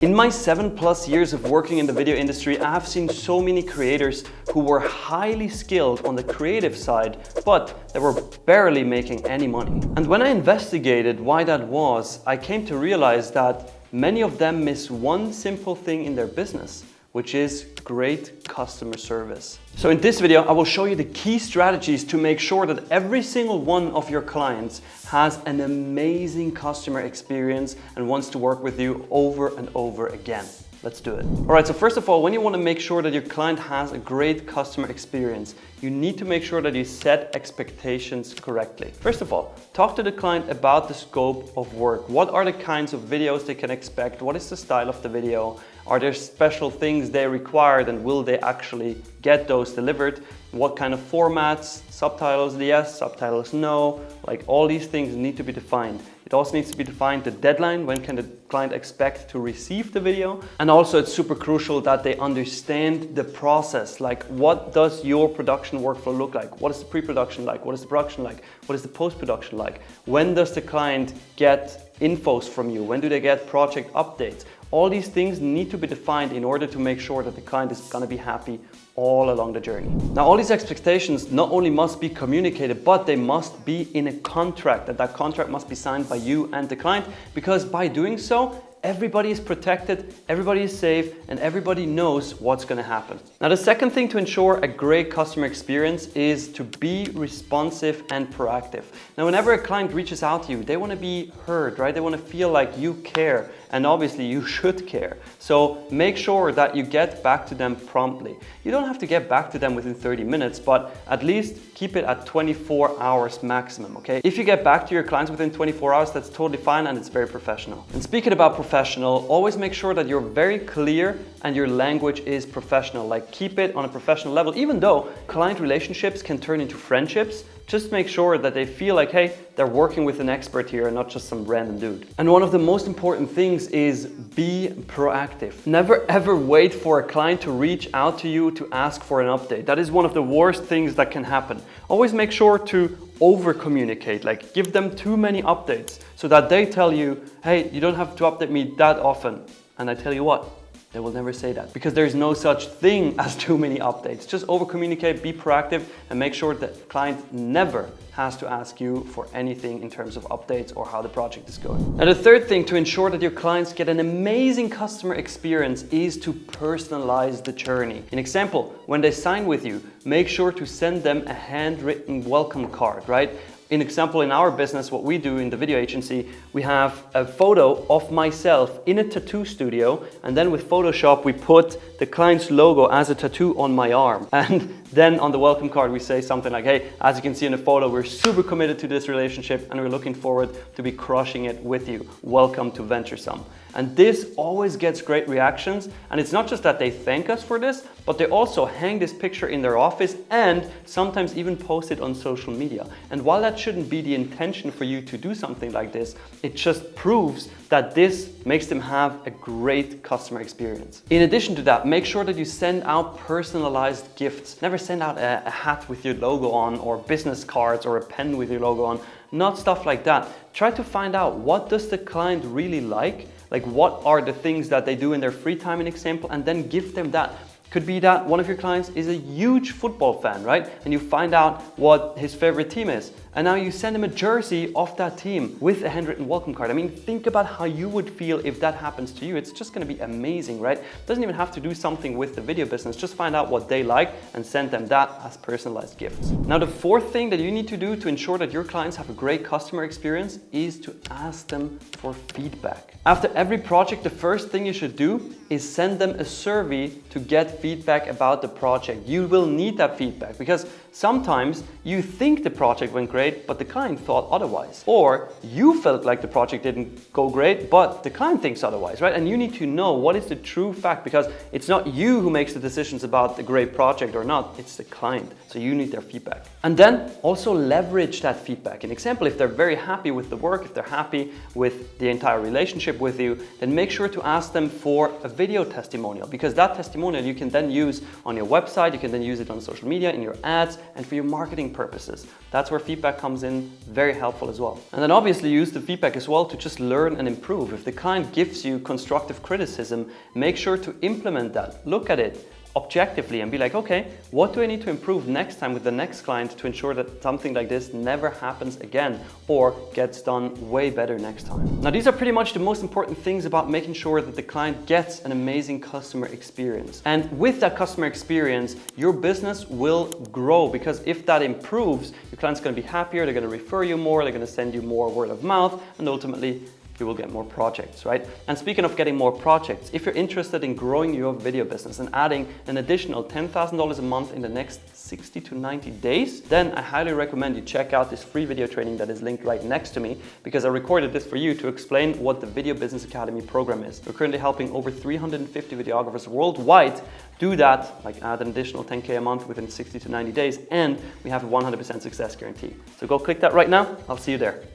In my 7+ years of working in the video industry, I have seen so many creators who were highly skilled on the creative side, but they were barely making any money. And when I investigated why that was, I came to realize that many of them miss one simple thing in their business, which is great customer service. So in this video, I will show you the key strategies to make sure that every single one of your clients has an amazing customer experience and wants to work with you over and over again. Let's do it. All right, so first of all, when you want to make sure that your client has a great customer experience, you need to make sure that you set expectations correctly. First of all, talk to the client about the scope of work. What are the kinds of videos they can expect? What is the style of the video? Are there special things they require, and will they actually get those delivered? What kind of formats? Subtitles yes, subtitles no. Like, all these things need to be defined. It also needs to be defined the deadline, when can the client expect to receive the video. And also it's super crucial that they understand the process. Like, what does your production workflow look like? What is the pre-production like? What is the production like? What is the post-production like? When does the client get infos from you? When do they get project updates? All these things need to be defined in order to make sure that the client is going to be happy all along the journey. Now, all these expectations not only must be communicated, but they must be in a contract, and that contract must be signed by you and the client, because by doing so, everybody is protected, everybody is safe, and everybody knows what's going to happen. Now, the second thing to ensure a great customer experience is to be responsive and proactive. Now, whenever a client reaches out to you, they want to be heard, right? They want to feel like you care, and obviously you should care. So make sure that you get back to them promptly. You don't have to get back to them within 30 minutes, but at least keep it at 24 hours maximum, okay? If you get back to your clients within 24 hours, that's totally fine, and it's very professional. And speaking about professional, always make sure that you're very clear and your language is professional. Like, keep it on a professional level. Even though client relationships can turn into friendships, just make sure that they feel like, hey, they're working with an expert here and not just some random dude. And one of the most important things is be proactive. Never ever wait for a client to reach out to you to ask for an update. That is one of the worst things that can happen. Always make sure to over communicate, like give them too many updates so that they tell you, hey, you don't have to update me that often. And I tell you what, they will never say that, because there's no such thing as too many updates. Just over communicate, be proactive, and make sure that the client never has to ask you for anything in terms of updates or how the project is going. Now, the third thing to ensure that your clients get an amazing customer experience is to personalize the journey. An example, when they sign with you, make sure to send them a handwritten welcome card, right? In example, in our business, what we do in the video agency, we have a photo of myself in a tattoo studio, and then with Photoshop, we put the client's logo as a tattoo on my arm. And then on the welcome card, we say something like, hey, as you can see in the photo, we're super committed to this relationship and we're looking forward to be crushing it with you. Welcome to Venturesome. And this always gets great reactions. And it's not just that they thank us for this, but they also hang this picture in their office and sometimes even post it on social media. And while that shouldn't be the intention for you to do something like this, it just proves that this makes them have a great customer experience. In addition to that, make sure that you send out personalized gifts. Never send out a hat with your logo on, or business cards, or a pen with your logo on. Not stuff like that. Try to find out, what does the client really like? Like, what are the things that they do in their free time, an example, and then give them that. Could be that one of your clients is a huge football fan, right? And you find out what his favorite team is. And now you send him a jersey of that team with a handwritten welcome card. I mean, think about how you would feel if that happens to you. It's just going to be amazing, right? Doesn't even have to do something with the video business. Just find out what they like and send them that as personalized gifts. Now, the fourth thing that you need to do to ensure that your clients have a great customer experience is to ask them for feedback. After every project, the first thing you should do is send them a survey to get feedback about the project. You will need that feedback, because sometimes you think the project went great, but the client thought otherwise. Or you felt like the project didn't go great, but the client thinks otherwise, right? And you need to know what is the true fact, because it's not you who makes the decisions about the great project or not, it's the client. So you need their feedback. And then also leverage that feedback. An example, if they're very happy with the work, if they're happy with the entire relationship with you, then make sure to ask them for a video testimonial, because that testimonial you can then use on your website, you can then use it on social media, in your ads, and for your marketing purposes. That's where feedback comes in very helpful as well. And then obviously use the feedback as well to just learn and improve. If the client gives you constructive criticism, make sure to implement that. Look at it objectively and be like, okay, what do I need to improve next time with the next client to ensure that something like this never happens again or gets done way better next time. Now, these are pretty much the most important things about making sure that the client gets an amazing customer experience. And with that customer experience, your business will grow, because if that improves, your client's going to be happier, they're going to refer you more, they're going to send you more word of mouth, and ultimately you will get more projects, right? And speaking of getting more projects, if you're interested in growing your video business and adding an additional $10,000 a month in the next 60 to 90 days, then I highly recommend you check out this free video training that is linked right next to me, because I recorded this for you to explain what the Video Business Academy program is. We're currently helping over 350 videographers worldwide do that, like add an additional 10K a month within 60 to 90 days, and we have a 100% success guarantee. So go click that right now. I'll see you there.